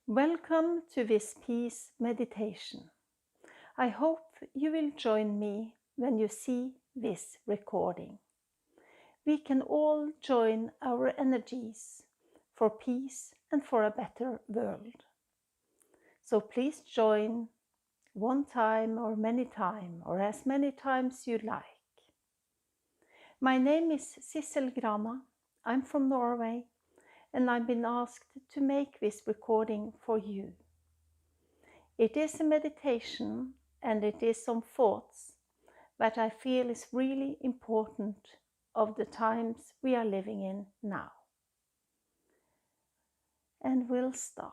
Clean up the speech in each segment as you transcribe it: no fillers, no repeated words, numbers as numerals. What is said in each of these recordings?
Welcome to this peace meditation. I hope you will join me when you see this recording. We can all join our energies for peace and for a better world. So please join one time or many times or as many times you like. My name is Sissel Grana. I'm from Norway and I've been asked to make this recording for you. It is a meditation and it is some thoughts that I feel is really important of the times we are living in now. And we'll start.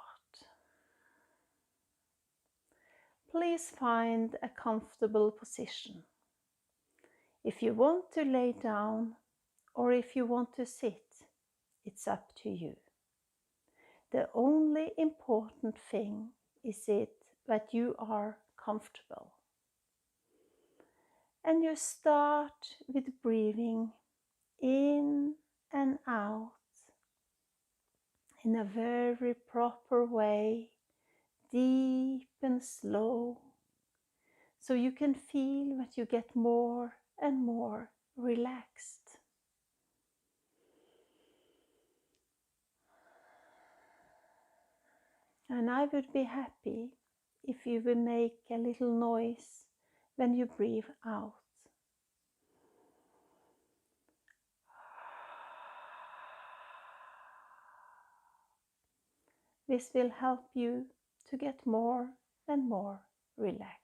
Please find a comfortable position. If you want to lay down or if you want to sit, it's up to you. The only important thing is that you are comfortable. And you start with breathing in and out in a very proper way, deep and slow, so you can feel that you get more and more relaxed. And I would be happy if you would make a little noise when you breathe out. This will help you to get more and more relaxed.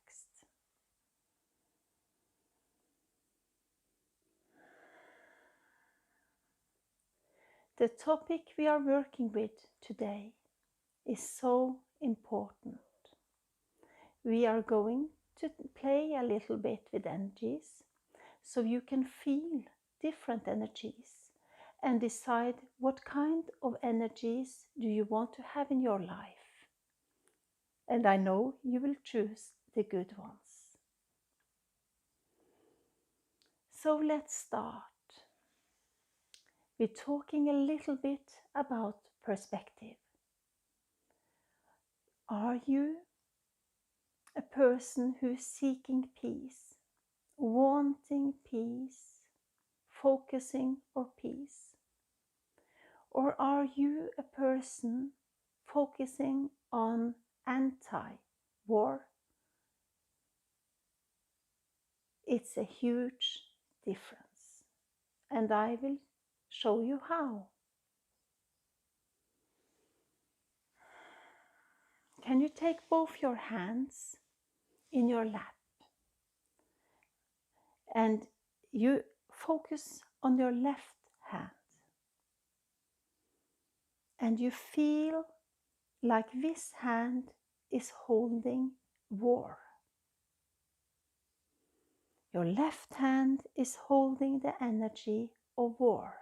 The topic we are working with today is so important. We are going to play a little bit with energies so you can feel different energies and decide what kind of energies do you want to have in your life. And I know you will choose the good ones. So let's start. We're talking a little bit about perspective. Are you a person who's seeking peace, wanting peace, focusing for peace? Or are you a person focusing on anti-war? It's a huge difference, and I will show you how. Can you take both your hands in your lap and you focus on your left hand and you feel like this hand is holding war. Your left hand is holding the energy of war.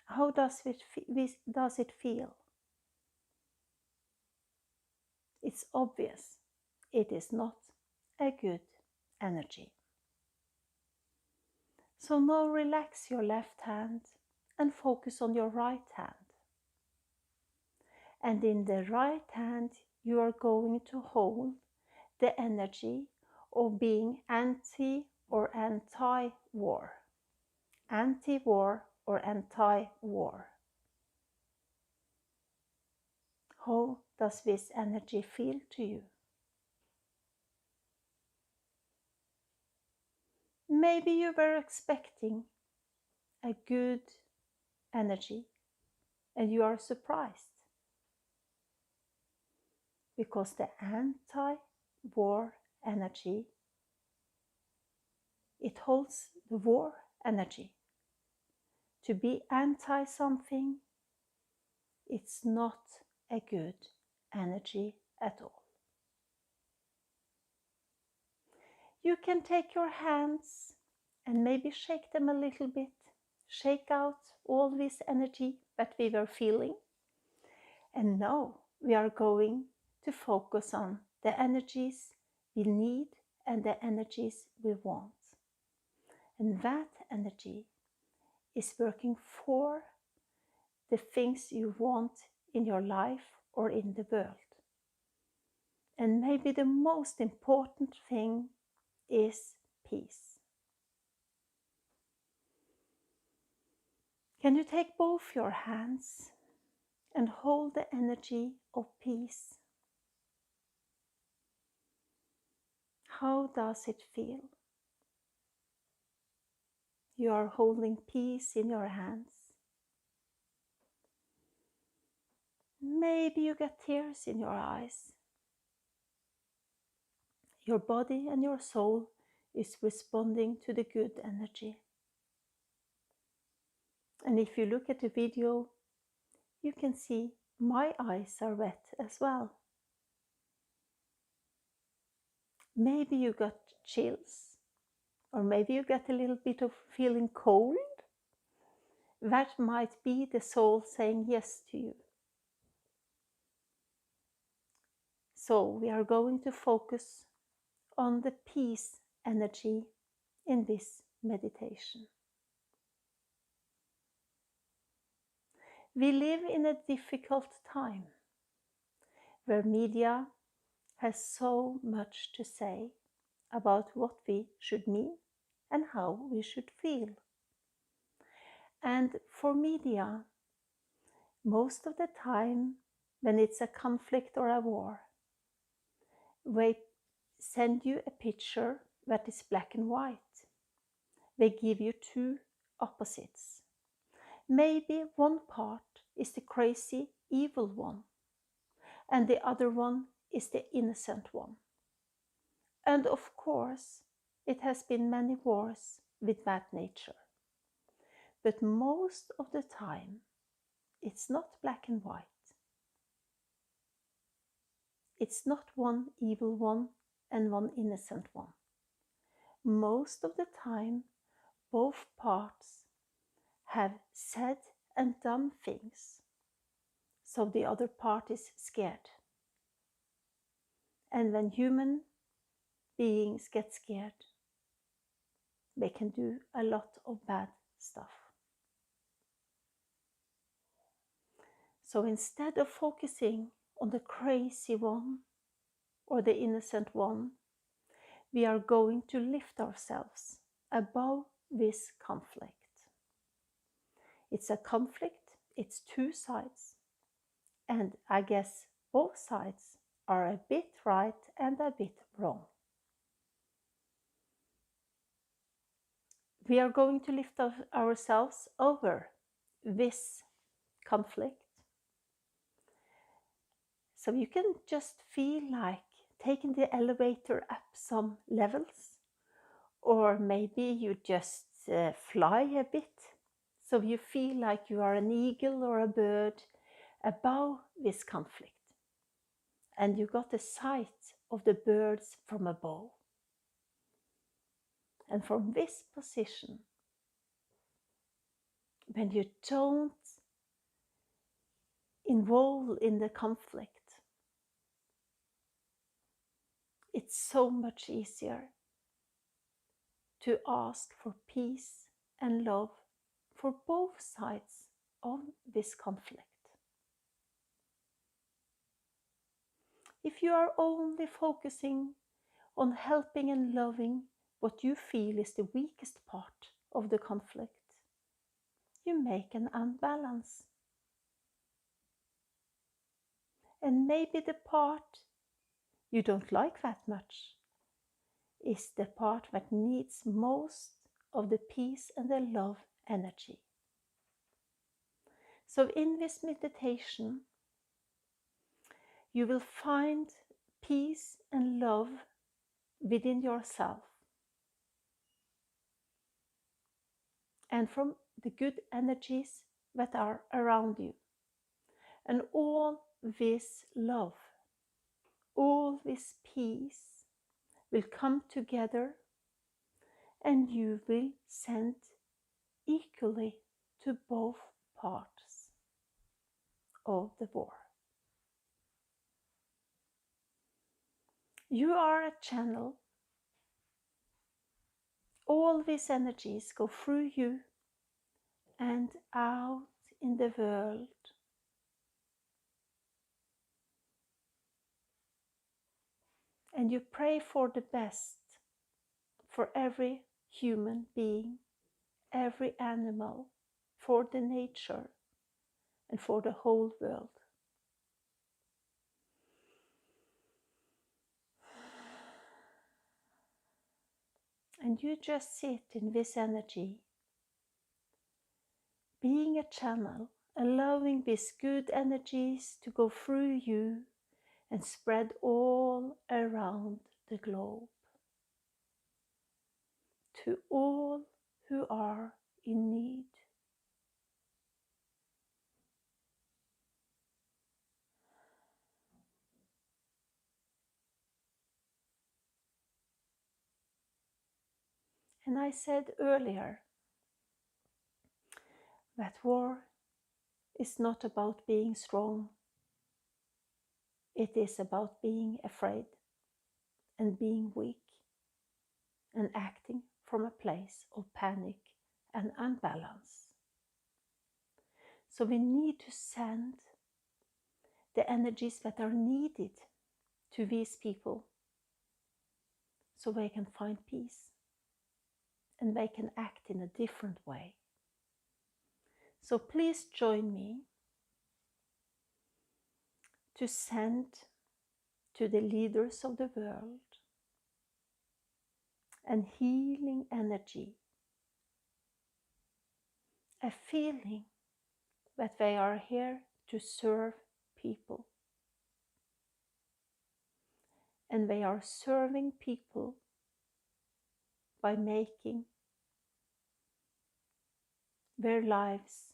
How does it feel? It's obvious it is not a good energy. So now relax your left hand and focus on your right hand. And in the right hand you are going to hold the energy of being anti or anti-war. Anti-war or anti-war. How does this energy feel to you? Maybe you were expecting a good energy and you are surprised because the anti-war energy, it holds the war energy. To be anti something, it's not a good energy at all. You can take your hands and maybe shake them a little bit, shake out all this energy that we were feeling. And now we are going to focus on the energies we need and the energies we want. And that energy is working for the things you want in your life or in the world. And maybe the most important thing is peace. Can you take both your hands and hold the energy of peace? How does it feel? You are holding peace in your hands. Maybe you get tears in your eyes. Your body and your soul is responding to the good energy. And if you look at the video, you can see my eyes are wet as well. Maybe you got chills, or maybe you get a little bit of feeling cold. That might be the soul saying yes to you. So we are going to focus on the peace energy in this meditation. We live in a difficult time where media has so much to say about what we should mean and how we should feel. And for media, most of the time when it's a conflict or a war, they send you a picture that is black and white. They give you two opposites. Maybe one part is the crazy, evil one, and the other one is the innocent one. And of course, it has been many wars with that nature. But most of the time, it's not black and white. It's not one evil one and one innocent one. Most of the time, both parts have said and done things, so the other part is scared. And when human beings get scared, they can do a lot of bad stuff. So instead of focusing on the crazy one or the innocent one, we are going to lift ourselves above this conflict. It's a conflict, it's two sides, and I guess both sides are a bit right and a bit wrong. We are going to lift ourselves over this conflict. So you can just feel like taking the elevator up some levels, or maybe you just fly a bit, so you feel like you are an eagle or a bird above this conflict, and you got a sight of the birds from above. And from this position, when you don't involve in the conflict, it's so much easier to ask for peace and love for both sides of this conflict. If you are only focusing on helping and loving what you feel is the weakest part of the conflict, you make an unbalance. And maybe the part you don't like that much is the part that needs most of the peace and the love energy. So in this meditation, you will find peace and love within yourself, and from the good energies that are around you. And all this love, all this peace will come together, and you will send equally to both parts of the war. You are a channel. All these energies go through you and out in the world. And you pray for the best for every human being, every animal, for the nature, and for the whole world. And you just sit in this energy, being a channel, allowing these good energies to go through you and spread all around the globe to all who are in need. And I said earlier that war is not about being strong. It is about being afraid and being weak and acting from a place of panic and unbalance. So we need to send the energies that are needed to these people so they can find peace and they can act in a different way. So please join me to send to the leaders of the world an healing energy, a feeling that they are here to serve people. And they are serving people by making their lives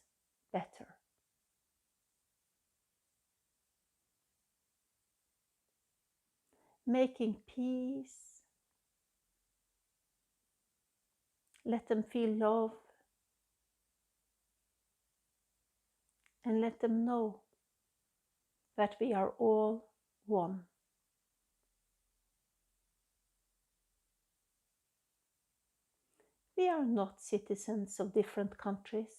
better. Making peace. Let them feel love. And let them know that we are all one. We are not citizens of different countries.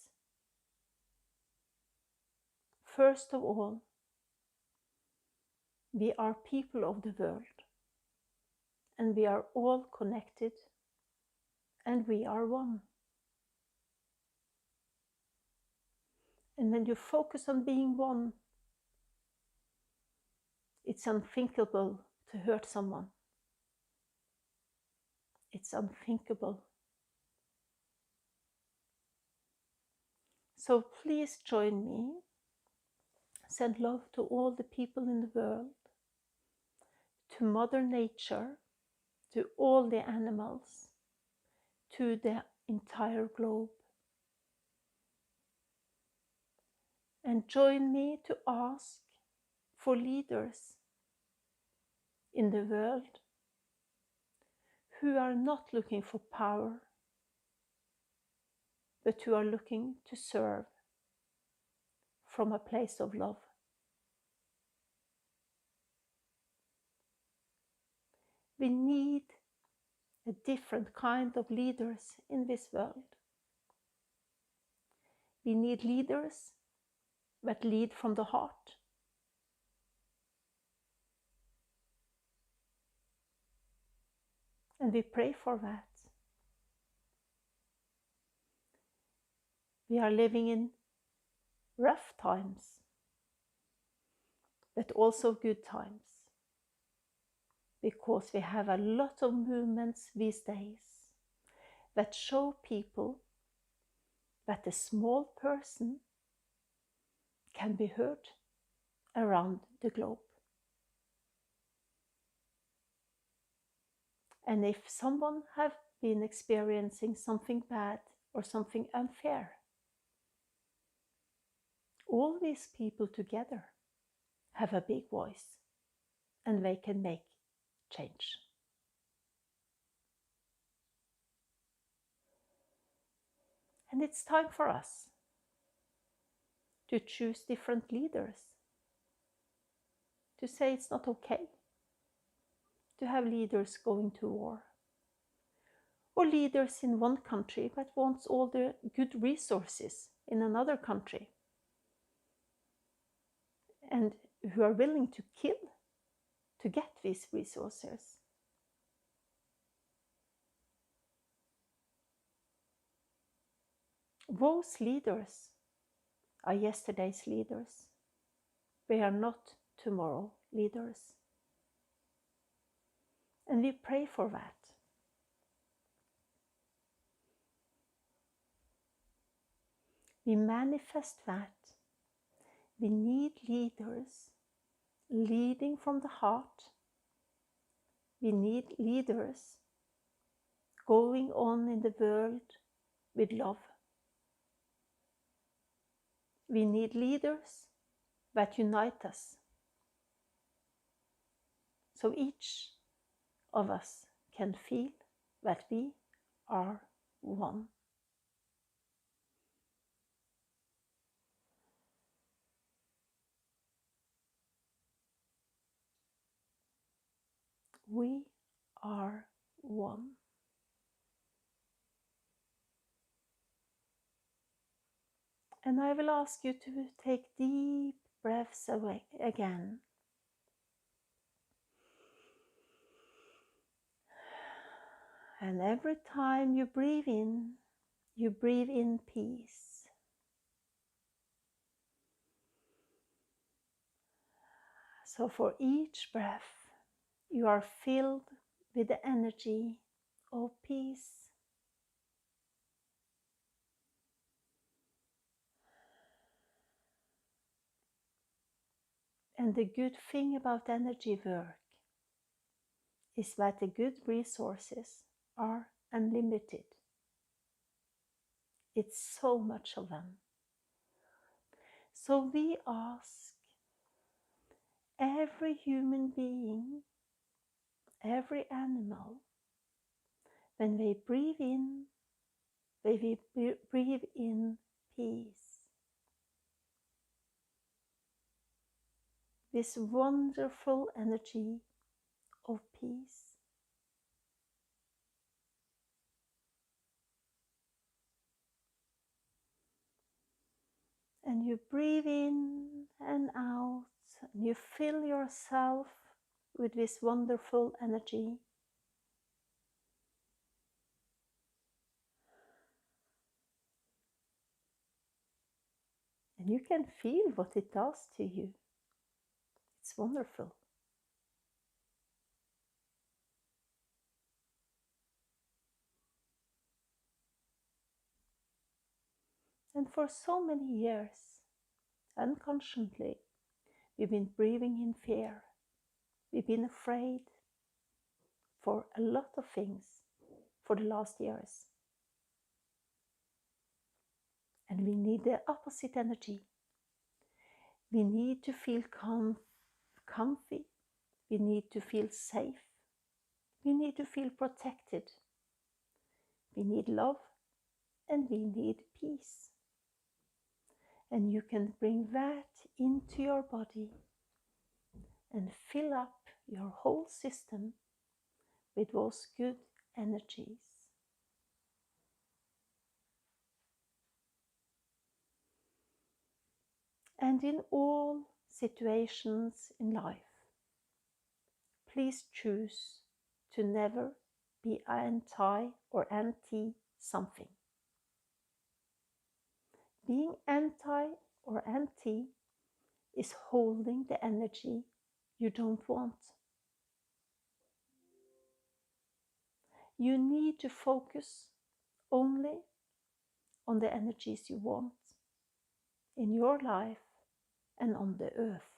First of all, we are people of the world, and we are all connected, and we are one. And when you focus on being one, it's unthinkable to hurt someone. It's unthinkable. So please join me. Send love to all the people in the world, to Mother Nature, to all the animals, to the entire globe. And join me to ask for leaders in the world who are not looking for power, but who are looking to serve from a place of love. We need a different kind of leaders in this world. We need leaders that lead from the heart. And we pray for that. We are living in rough times, but also good times, because we have a lot of movements these days that show people that a small person can be heard around the globe. And if someone have been experiencing something bad or something unfair, all these people together have a big voice and they can make change. And it's time for us to choose different leaders, to say it's not okay to have leaders going to war, or leaders in one country that wants all the good resources in another country and who are willing to kill to get these resources. Those leaders are yesterday's leaders. They are not tomorrow leaders. And we pray for that. We manifest that. We need leaders leading from the heart. We need leaders going on in the world with love. We need leaders that unite us, so each of us can feel that we are one. We are one. And I will ask you to take deep breaths away again. And every time you breathe in peace. So for each breath, you are filled with the energy of peace. And the good thing about energy work is that the good resources are unlimited. It's so much of them. So we ask every human being, every animal, when they breathe in peace. This wonderful energy of peace. And you breathe in and out, and you fill yourself with this wonderful energy. And you can feel what it does to you. It's wonderful. And for so many years, unconsciously, we've been breathing in fear. We've been afraid for a lot of things for the last years. And we need the opposite energy. We need to feel comfy. We need to feel safe. We need to feel protected. We need love and we need peace. And you can bring that into your body and fill up your whole system with those good energies. And in all situations in life, please choose to never be anti or anti something. Being anti or anti is holding the energy you don't want. You need to focus only on the energies you want in your life and on the earth.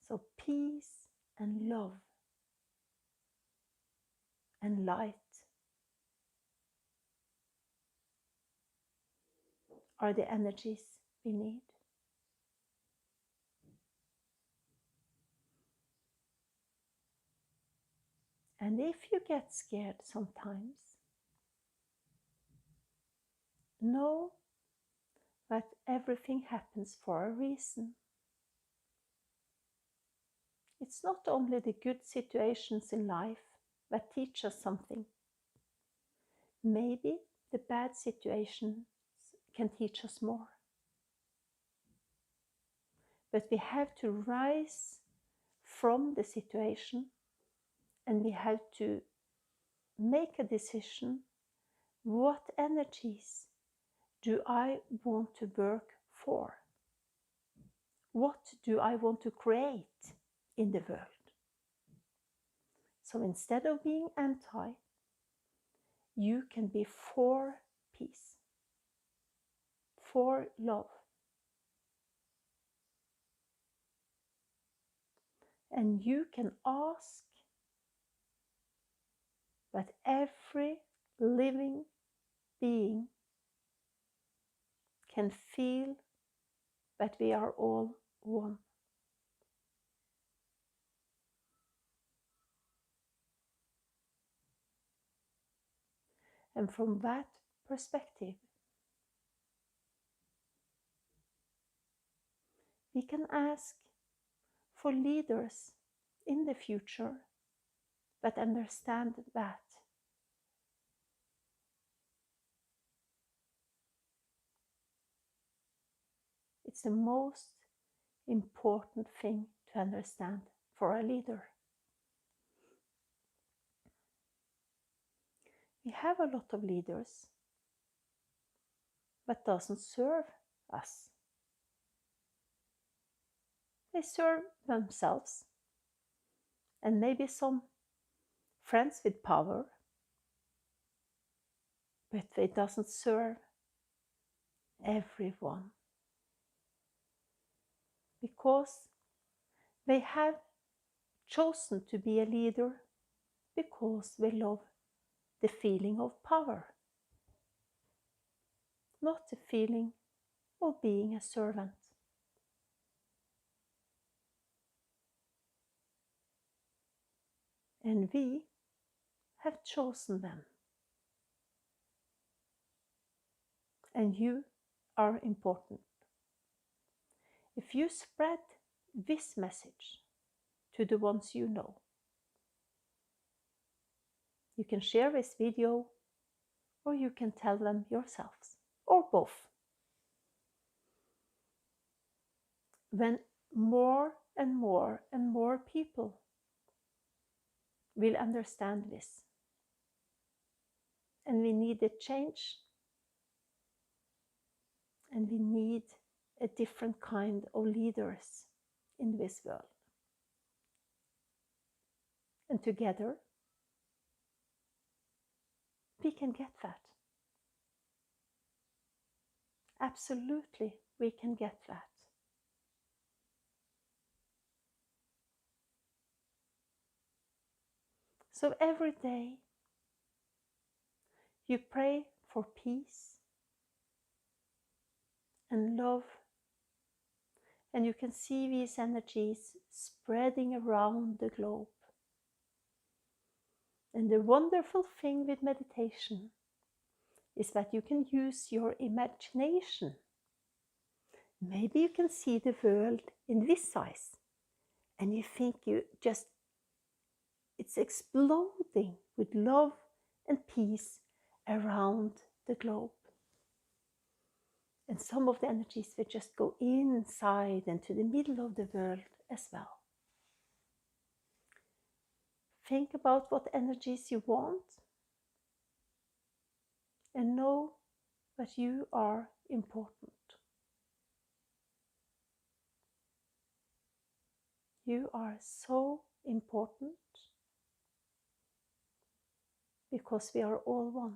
So peace and love and light are the energies we need. And if you get scared sometimes, know that everything happens for a reason. It's not only the good situations in life that teach us something. Maybe the bad situations can teach us more. But we have to rise from the situation, and we have to make a decision. What energies do I want to work for? What do I want to create in the world? So instead of being anti, you can be for peace, for love. And you can ask that every living being can feel that we are all one. And from that perspective, we can ask for leaders in the future that understand that. It's the most important thing to understand for a leader. We have a lot of leaders that doesn't serve us. They serve themselves and maybe some friends with power, but they doesn't serve everyone. Because they have chosen to be a leader because they love the feeling of power, not the feeling of being a servant. And we have chosen them. And you are important. If you spread this message to the ones you know, you can share this video, or you can tell them yourselves, or both. Then more and more and more people will understand this. And we need a change. And we need a different kind of leaders in this world. And together, we can get that. Absolutely, we can get that. So every day, you pray for peace and love, and you can see these energies spreading around the globe. And the wonderful thing with meditation is that you can use your imagination. Maybe you can see the world in this size, and you think it's exploding with love and peace around the globe. And some of the energies will just go inside and to the middle of the world as well. Think about what energies you want and know that you are important. You are so important because we are all one.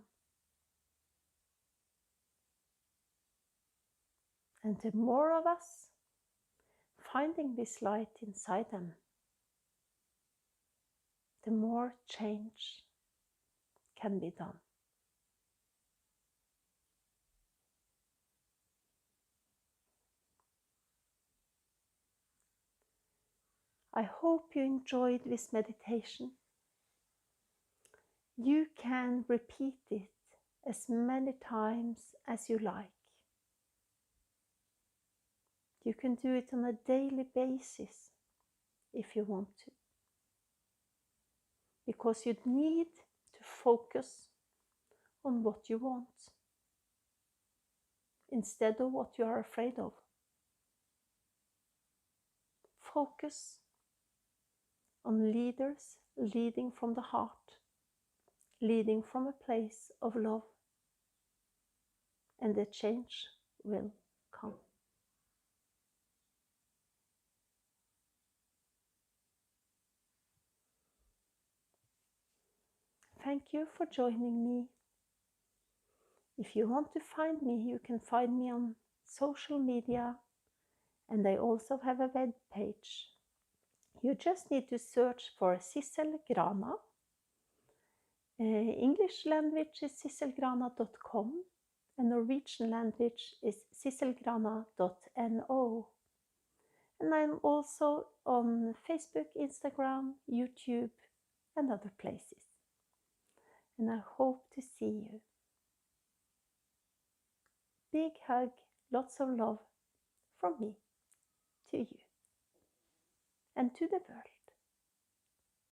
And the more of us finding this light inside them, the more change can be done. I hope you enjoyed this meditation. You can repeat it as many times as you like. You can do it on a daily basis if you want to. Because you need to focus on what you want instead of what you are afraid of. Focus on leaders leading from the heart, leading from a place of love, and the change will come. Thank you for joining me. If you want to find me, you can find me on social media, and I also have a web page. You just need to search for Sissel Grana. English language is sisselgrana.com, and Norwegian language is sisselgrana.no. And I'm also on Facebook, Instagram, YouTube, and other places. And I hope to see you. Big hug, lots of love from me to you and to the world.